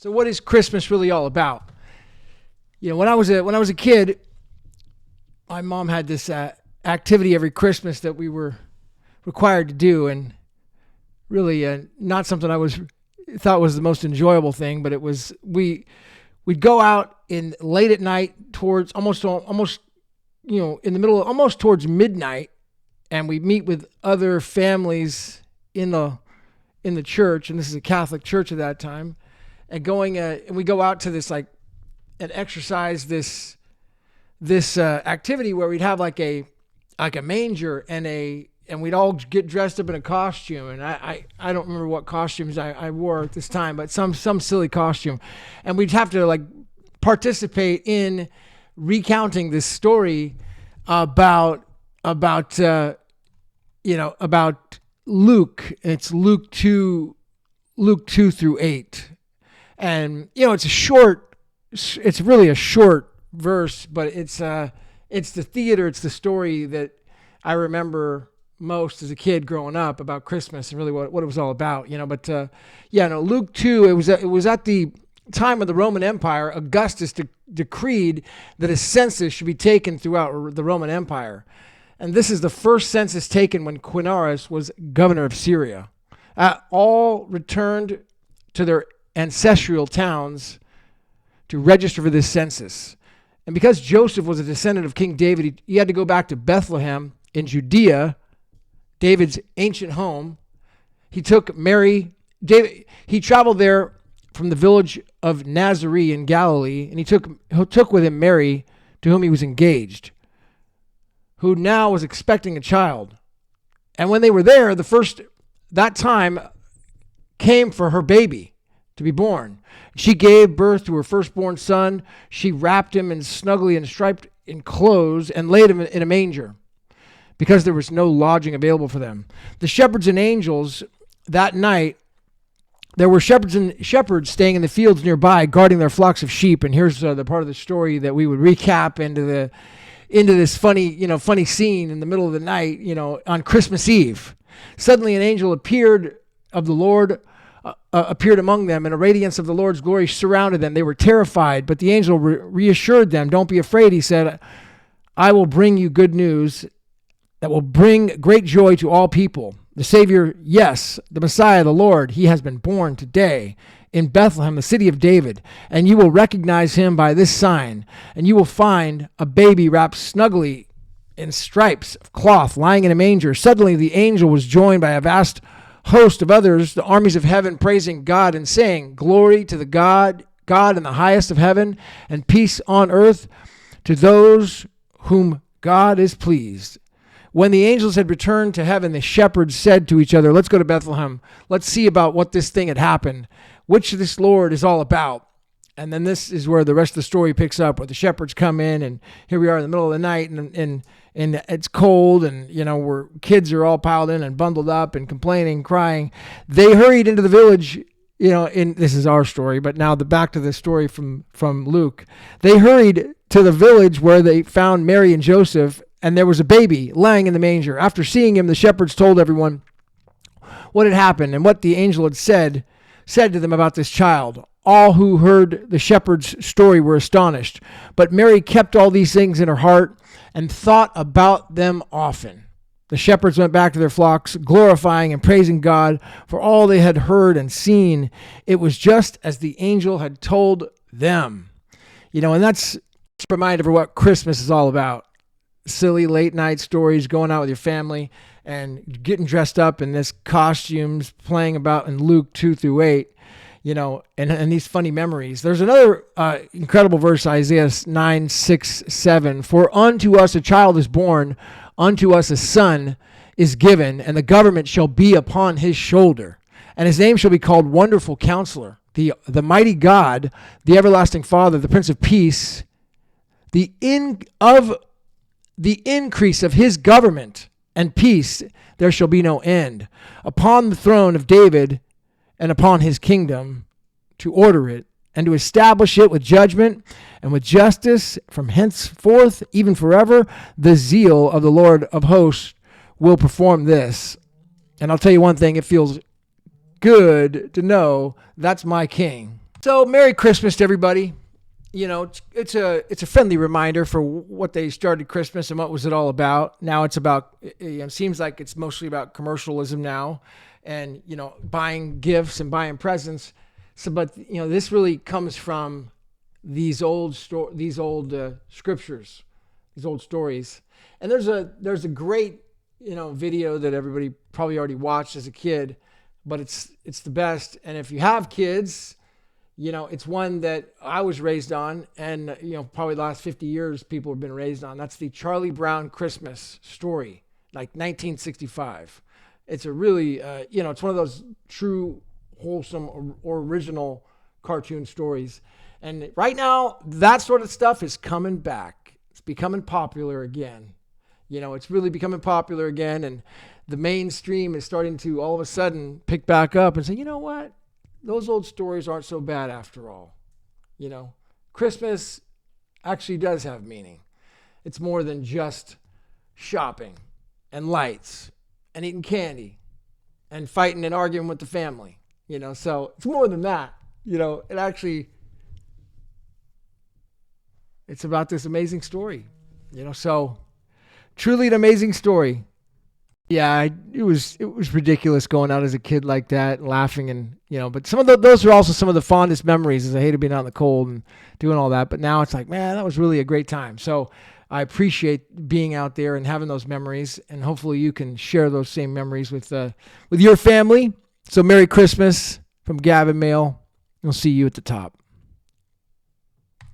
So what is Christmas really all about? When I was a kid, my mom had this activity every Christmas that we were required to do, and really not something thought was the most enjoyable thing, but it was we'd go out in late at night towards almost in the middle of almost towards midnight, and we'd meet with other families in the church, and this is a Catholic church at that time, and we go out to this and exercise this activity where we'd have like a manger and we'd all get dressed up in a costume, and I don't remember what costumes I wore at this time, but some silly costume, and we'd have to participate in recounting this story about Luke. It's Luke 2 through 8, and it's really a short verse, but it's the theater, it's the story that I remember most as a kid growing up about Christmas and really what it was all about, But Luke 2. It was at the time of the Roman Empire. Augustus decreed that a census should be taken throughout the Roman Empire, and this is the first census taken when Quirinius was governor of Syria. All returned to their ancestral towns to register for this census. And because Joseph was a descendant of King David, he had to go back to Bethlehem in Judea, David's ancient home. He took Mary. He traveled there from the village of Nazareth in Galilee, and he took with him Mary, to whom he was engaged, who now was expecting a child. And when they were there, that time came for her baby to be born. She gave birth to her firstborn son. She wrapped him in snugly and striped in clothes and laid him in a manger, because there was no lodging available for them. The shepherds and angels that night, there were shepherds staying in the fields nearby, guarding their flocks of sheep. And here's the part of the story that we would recap into this funny scene in the middle of the night, on Christmas Eve. Suddenly an angel appeared of the Lord, appeared among them, and a radiance of the Lord's glory surrounded them. They were terrified, but the angel reassured them. Don't be afraid, he said. I will bring you good news that will bring great joy to all people. The Savior, yes, the Messiah, the Lord, he has been born today in Bethlehem, the city of David, and you will recognize him by this sign, and you will find a baby wrapped snugly in stripes of cloth, lying in a manger. Suddenly the angel was joined by a vast host of others, the armies of heaven, praising God and saying, Glory to the God in the highest of heaven, and peace on earth to those whom God is pleased. When the angels had returned to heaven, the shepherds said to each other, let's go to Bethlehem. Let's see about what this thing had happened, which this Lord is all about. And then this is where the rest of the story picks up, where the shepherds come in, and here we are in the middle of the night, and it's cold, and where kids are all piled in and bundled up and complaining, crying. They hurried into the village, this is our story, but now back to the story from Luke. They hurried to the village where they found Mary and Joseph, and there was a baby lying in the manger. After seeing him, the shepherds told everyone what had happened and what the angel had said to them about this child. All who heard the shepherd's story were astonished, but Mary kept all these things in her heart and thought about them often. The shepherds went back to their flocks, glorifying and praising God for all they had heard and seen. It was just as the angel had told them. And that's a reminder of what Christmas is all about. Silly late night stories, going out with your family and getting dressed up in this costumes, playing about in Luke 2 through 8, and these funny memories. There's another incredible verse, Isaiah 9, 6, 7. For unto us a child is born, unto us a son is given, and the government shall be upon his shoulder. And his name shall be called Wonderful Counselor, the Mighty God, the Everlasting Father, the Prince of Peace. The increase of his government and peace there shall be no end, upon the throne of David and upon his kingdom, to order it and to establish it with judgment and with justice from henceforth, even forever. The zeal of the Lord of hosts will perform this. And I'll tell you one thing, it feels good to know that's my king. So Merry Christmas to everybody. It's a friendly reminder for what they started Christmas and what was it all about. Now it's about, it seems like it's mostly about commercialism now, and buying gifts and buying presents. So, but this really comes from these old scriptures, these old stories. And there's a great video that everybody probably already watched as a kid, but it's the best. And if you have kids, it's one that I was raised on, and probably the last 50 years people have been raised on. That's the Charlie Brown Christmas story, like 1965. It's a really it's one of those true, wholesome, or original cartoon stories. And right now, that sort of stuff is coming back. It's becoming popular again. It's really becoming popular again, and the mainstream is starting to all of a sudden pick back up and say, you know what? Those old stories aren't so bad after all. Christmas actually does have meaning. It's more than just shopping and lights and eating candy and fighting and arguing with the family. So it's more than that. It's about this amazing story. So truly an amazing story. Yeah, it was ridiculous going out as a kid like that and laughing, and but some of those are also some of the fondest memories, as I hated being out in the cold and doing all that. But now it's like, man, that was really a great time. So I appreciate being out there and having those memories, and hopefully you can share those same memories with your family. So Merry Christmas from Gavin Mail. We'll see you at the top.